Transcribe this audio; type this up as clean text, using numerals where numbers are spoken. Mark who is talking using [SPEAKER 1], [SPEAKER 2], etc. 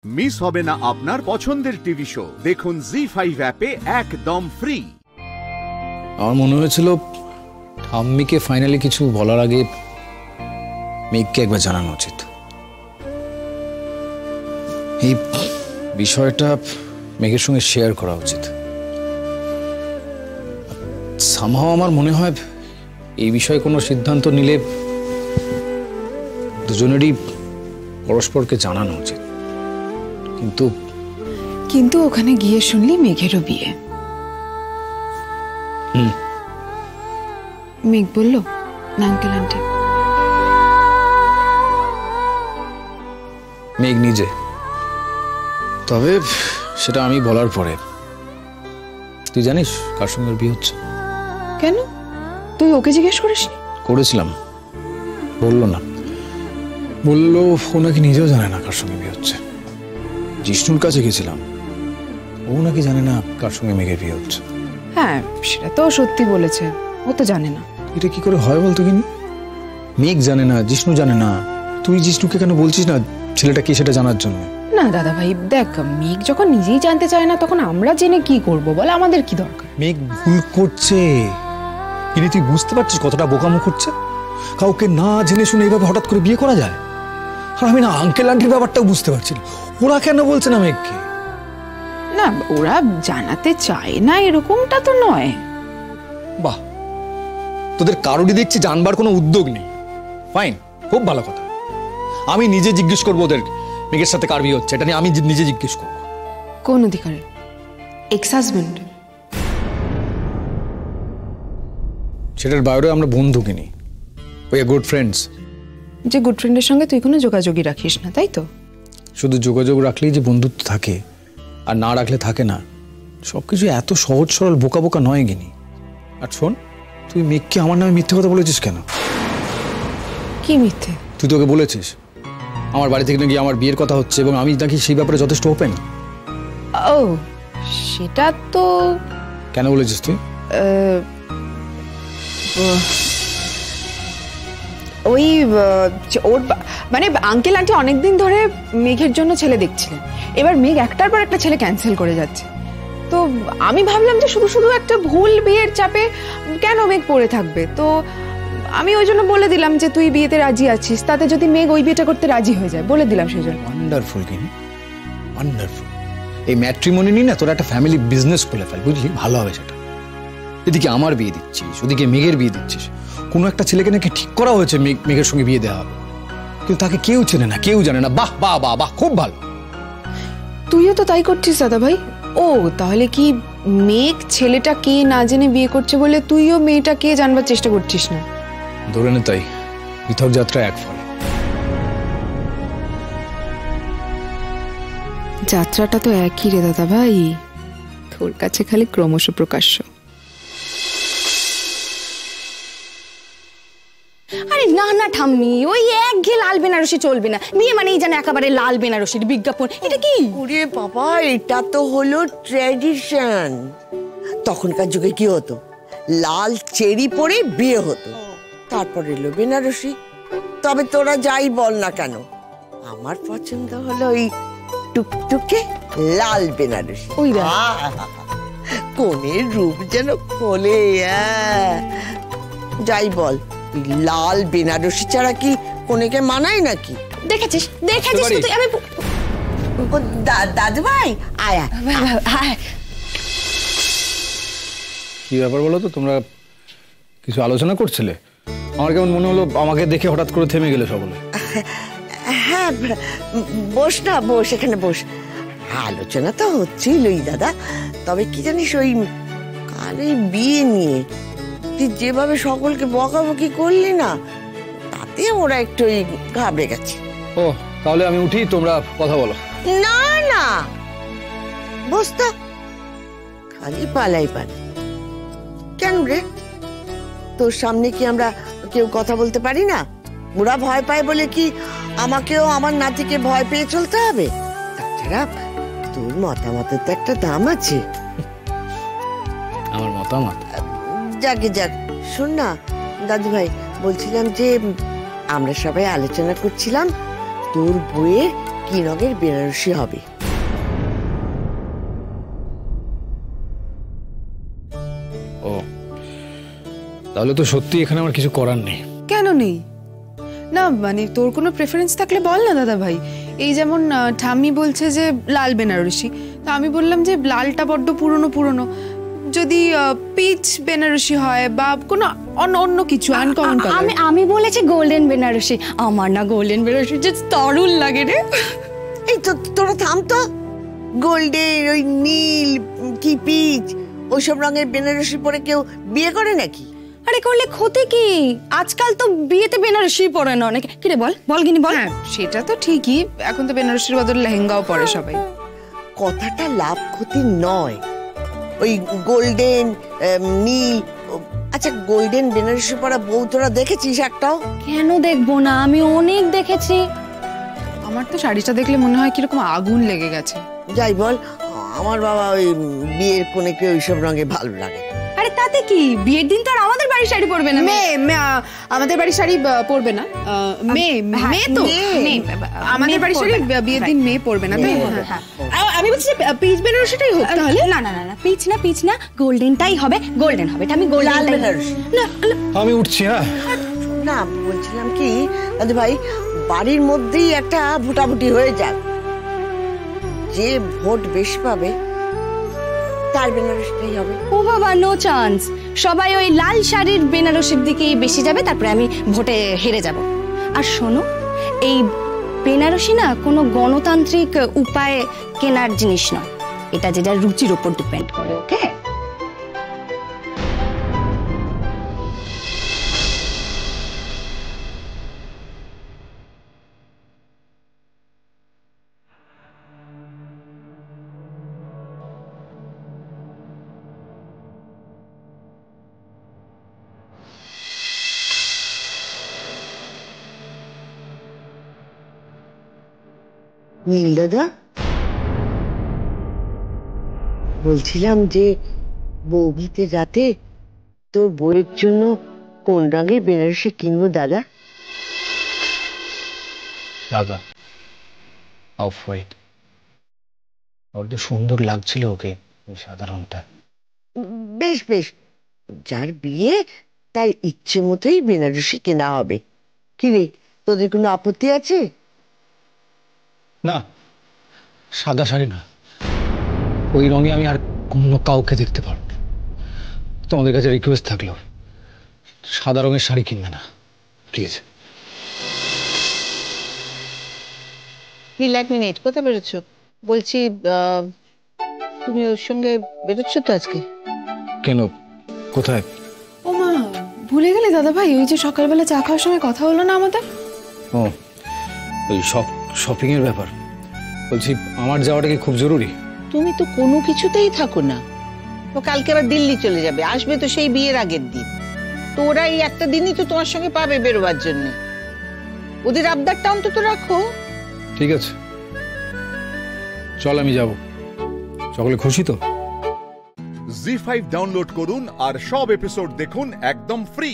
[SPEAKER 1] Miss হবে না আপনার পছন্দের টিভি শো। দেখুন জি5 অ্যাপে একদম ফ্রি।
[SPEAKER 2] আমার মনে হয়েছিল ঠাম্মিকে ফাইনালি কিছু বলার আগে মেঘকে একবার জানানো উচিত। এই বিষয়টা মেঘের সঙ্গে শেয়ার করা উচিত। সামহাও আমার মনে হয় এই বিষয়ে কোনো সিদ্ধান্ত নিলে দুজনেরই পরস্পরকে জানানো উচিত।
[SPEAKER 3] কিন্তু ওখানে গিয়ে শুনলি মেঘেরও বিয়ে। মেঘ বলল না আঙ্কেল আন্টি?
[SPEAKER 2] মেঘ নিজে, তবে সেটা আমি বলার পরে। তুই জানিস কার সঙ্গে বিয়ে হচ্ছে?
[SPEAKER 3] কেন, তুই ওকে জিজ্ঞেস করিসনি?
[SPEAKER 2] করেছিলাম, বললো না। বললো ও নাকি নিজেও জানে না কার সঙ্গে বিয়ে হচ্ছে। জিষ্ণুর কাছে গেছিলাম, ও নাকি জানে না কার সঙ্গে মেঘের বিয়ে হচ্ছে।
[SPEAKER 3] হ্যাঁ, সেটা তো সত্যি বলেছে, ও তো জানে না।
[SPEAKER 2] এটা কি করে হয় বলতো? কিন্তু মেঘ জানে না, জিষ্ণু জানে না, তুই জিষ্ণুকে কেন বলছিস না ছেলেটা কি সেটা জানার জন্য?
[SPEAKER 3] না দাদা ভাই, দেখ, মেঘ যখন নিজেই জানতে চায় না তখন আমরা জেনে কি করব বল? আমাদের কি দরকার?
[SPEAKER 2] মেঘ ভুল করছে, কিন্তু তুই বুঝতে পারছিস কতটা বোকামো করছে? কাউকে না জেনে শুনে এইভাবে হঠাৎ করে বিয়ে করা যায়? আর আমি না আঙ্কেল আন্টির ব্যাপারটাও বুঝতে পারছি না, ওরা কেন বলছে না মেঘকে?
[SPEAKER 3] না, ওরা জানাতে চায় না এরকমটা তো নয়।
[SPEAKER 2] বাহ, তোদের কারোরই দেখছি জানবার কোনো উদ্যোগ নেই। ফাইন, খুব ভালো কথা। আমি নিজে জিজ্ঞেস করবো ওদের মেঘের সাথে কার বিয়ে হচ্ছে, এটা নিয়ে আমি নিজে জিজ্ঞেস করবো।
[SPEAKER 3] কোন অধিকারে? Ex husband?
[SPEAKER 2] সেটার বাইরে আমরা বন্ধু কিনি, ওই গুড ফ্রেন্ডস।
[SPEAKER 3] যে গুড ফ্রেন্ডের সঙ্গে তুই কোনো যোগাযোগই রাখিস না, তাই তো?
[SPEAKER 2] শুধু যোগাযোগ রাখলেই যে বন্ধুত্ব থাকে আর না রাখলে থাকে না, সবকিছু এত সহজ সরল বোকা বোকা নয় গিনি। আর শোন, তুই মেঘকে আমার নামে মিথ্যে কথা বলেছিস কেন?
[SPEAKER 3] কি মিথ্যে?
[SPEAKER 2] তুই তোকে বলেছিস আমার বাড়ি থেকে নাকি আমার বিয়ের কথা হচ্ছে এবং আমি নাকি সেই ব্যাপারে যথেষ্ট ওপেন।
[SPEAKER 3] ও, সেটা তো
[SPEAKER 2] কেন বলেছিস তুই?
[SPEAKER 3] ওই ওর মানে আঙ্কেল আন্টি অনেকদিন ধরে মেঘের জন্য ছেলে দেখছিলেন। এবার মেঘ একটার পর একটা ছেলে ক্যান্সেল করে যাচ্ছে, তো আমি ভাবলাম যে শুধু শুধু একটা ভুল বিয়ের চাপে কেন মেঘ পড়ে থাকবে। তো আমি ওই জন্য বলে দিলাম যে তুই বিয়েতে রাজি আছিস, তাতে যদি মেঘ ওই বিয়েটা করতে রাজি হয়ে যায়, বলে দিলাম সেই জন্য।
[SPEAKER 2] ওয়ান্ডারফুল কিনি, ওয়ান্ডারফুল। এই ম্যাট্রিমনি নিয়ে না তোরা একটা ফ্যামিলি বিজনেস খুলে ফেল, বুঝলি? ভালো হবে সেটা। এদিকে আমার বিয়ে দিচ্ছিস, ওদিকে মেঘের বিয়ে দিচ্ছিস। কোনো একটা ছেলেকে নাকি ঠিক করা হয়েছে মেঘের সঙ্গে বিয়ে দেওয়া হবে, কিন্তু তাকে কেউ চেনে না, কেউ জানে না। বাহ বাহ বাহ বাহ, খুব ভালো।
[SPEAKER 3] তুইও তো তাই করছিস দাদা ভাই। ও, তাহলে কি মেঘ ছেলেটা কে না জেনে বিয়ে করছে বলে তুইও মেয়েটা কে জানবার চেষ্টা করছিস না?
[SPEAKER 2] ধরে নে তাই, পৃথক যাত্রা এক ফল।
[SPEAKER 3] যাত্রাটা তো একই রে দাদা ভাই, তোর কাছে খালি ক্রমশ প্রকাশ্য।
[SPEAKER 4] আরে না না ঠাম্মি, ওই একঘেয়ে লাল বেনারসি চলবে না। বিয়ে মানেই যেন একেবারে লাল বেনারসির বিজ্ঞাপন। এটা কি?
[SPEAKER 5] ওরে বাবা, এটা তো হলো ট্র্যাডিশন। তখনকার যুগে কি হতো, লাল চেরি পরে বিয়ে হতো, তারপর এলো বেনারসি। তবে তোরা যাই বল না কেন, আমার পছন্দ হলো ওই টুকটুকে লাল বেনারসি।
[SPEAKER 4] ওই
[SPEAKER 5] কোনের রূপ যেন খোলে। যাই বল, লাল বেনারসি ছাড়া কি কোনেকে মানায় নাকি?
[SPEAKER 4] দেখেছিস দেখেছিস তুই? আমি
[SPEAKER 5] দাদু ভাই আয়া।
[SPEAKER 2] কি ব্যাপার বলো তো, তোমরা কিছু আলোচনা করছিলে? আমার কেমন মনে হলো আমাকে দেখে হঠাৎ করে থেমে গেলে সকলে।
[SPEAKER 5] হ্যাঁ, বস না, বস, এখানে বস। আলোচনা তো হচ্ছিলই দাদা, তবে কি জানিস, ওই কালে বিয়ে নিয়ে তুই যেভাবে সকলকে বকাবকি করলি না, তাতে ওরা একটু ঘাবড়ে গেছে।
[SPEAKER 2] ও, তাহলে আমি উঠি, তোমরা কথা বলো।
[SPEAKER 5] না না, বস তো, খালি পালাই পান। কেন রে, তোর সামনে কি আমরা কেউ কথা বলতে পারি না? ওরা ভয় পায় বলে কি আমাকেও আমার নাতিকে ভয় পেয়ে চলতে হবে? তাছাড়া তোর মতামতের তো একটা দাম আছে।
[SPEAKER 2] আমার মতামত?
[SPEAKER 5] যাকে যাক, শোন না দাদু ভাই, বলছিলাম যে আমরা সবাই আলোচনা করছিলাম তোর বইয়ের কি রঙের বেনারসি হবে।
[SPEAKER 2] ও, তাহলে তো সত্যি এখানে আমার কিছু করার নেই।
[SPEAKER 3] কেন নেই? না মানে তোর কোনো প্রেফারেন্স থাকলে বল না দাদা ভাই। এই যেমন ঠাম্মি বলছে যে লাল বেনারসি, তো আমি বললাম যে লালটা বড্ড পুরনো পুরনো, যদি পিচ বেনারসি হয় বা কোনো অন্য কিছু আনকমন কালার।
[SPEAKER 4] আমি বলেছি গোল্ডেন বেনারসি। আমার না গোল্ডেন বেনারসি যে দারুণ লাগে রে।
[SPEAKER 5] এই তো তোরা থাম তো। গোল্ডেন, ওই নীল কি পিচ, ওইসব রঙের বেনারসি পরে কেউ বিয়ে করে নাকি?
[SPEAKER 4] আরে করলে ক্ষতি কি? আজকাল তো বিয়েতে বেনারসি পরে না অনেকে। কি রে বল বল গিনি বল।
[SPEAKER 3] হ্যাঁ সেটা তো ঠিকই, এখন তো বেনারসির বদলে লেহেঙ্গাও পরে সবাই।
[SPEAKER 5] কথাটা লাভ ক্ষতি নয়। ওই গোল্ডেন নীল, আচ্ছা গোল্ডেন বেনারসি পরা বউ তোরা দেখেছিস একটাও?
[SPEAKER 4] কেন দেখবো না, আমি অনেক দেখেছি।
[SPEAKER 3] আমার তো শাড়িটা দেখলে মনে হয় কিরকম আগুন লেগে গেছে।
[SPEAKER 5] যাই বল, আমার বাবা ওই বিয়ের কোনেকে ওইসব রঙে ভালো লাগে।
[SPEAKER 4] আরে তাতে কি, বিয়ের দিন তো আর আমাদের বাড়ির শাড়ি পরবে না।
[SPEAKER 3] আমাদের বাড়ির শাড়ি পরবে না, মেয়ে তো আমাদের বাড়ির শাড়ি বিয়ের দিন মেয়ে পরবে না, তাই আমি বলছি পিচ বেনারসিটাই হোক তাহলে।
[SPEAKER 4] না না না, পিচ না গোল্ডেনটাই হবে, গোল্ডেন হবে। আমি গোল্ডেন
[SPEAKER 5] বেনারসি
[SPEAKER 4] না।
[SPEAKER 2] আমি উঠছি। হ্যাঁ
[SPEAKER 5] না, বলছিলাম কি দাদু ভাই, বাড়ির মধ্যেই একটা ভোটাভুটি হয়ে যাক, যে ভোট বেশি পাবে তার বেনারসিটাই হবে।
[SPEAKER 4] ও বাবা, নো চান্স। সবাই ওই লাল শাড়ির বেনারসির দিকেই বেশি যাবে, তারপরে আমি ভোটে হেরে যাব। আর শোনো, এই বেনারসি না কোনো গণতান্ত্রিক উপায়ে কেনার জিনিস নয়, এটা যেটা রুচির উপর ডিপেন্ড করে। ওকে?
[SPEAKER 5] নীল দাদা, বলছিলাম যে বৌভিতে রাতে তোর বউয়ের জন্য কোন রঙের বেনারসি কিনবো দাদা?
[SPEAKER 2] দাদা অফ হোয়াইট, ওর তো সুন্দর লাগছিল ওকে সাদা রংটা।
[SPEAKER 5] বেশ বেশ, যার বিয়ে তার ইচ্ছে মতোই বেনারসি কেনা হবে। কি রে, তোদের কোনো আপত্তি আছে?
[SPEAKER 2] না, সাদা শাড়ি না, ওই রঙে আমি আর অন্য কাউকে দেখতে পারবো না। তোমাদের কাছে রিকোয়েস্ট থাকলো, সাদা রঙের শাড়ি কিনবে না প্লিজ।
[SPEAKER 6] নীল, এক মিনিট, কোথায় বেরোচ্ছ? বলছি তুমি ওর সঙ্গে বেরোচ্ছ তো আজকে?
[SPEAKER 2] কেন, কোথায়?
[SPEAKER 3] ও মা, ভুলে গেলে দাদা ভাই, ওই যে সকালবেলা চা খাওয়ার সময় কথা হলো না আমাদের?
[SPEAKER 2] ও, ওই শপিং এর ব্যাপার। বলছি আমার যাওয়াটা কি খুব জরুরি?
[SPEAKER 6] তুমি তো কোনো কিছুতেই থাকো না। তো কালকে আবার দিল্লি চলে যাবে, আসবে তো সেই বিয়ের আগের দিন। তো ওরা এই একটা দিনই তো তোমার সঙ্গে পাবে বেরোবার জন্য। ওদের আবদারটা অন্তত রাখো।
[SPEAKER 2] ঠিক আছে, চল আমি যাব। সকলে খুশি তো?
[SPEAKER 1] জি5 ডাউনলোড করুন আর সব এপিসোড দেখুন একদম ফ্রি।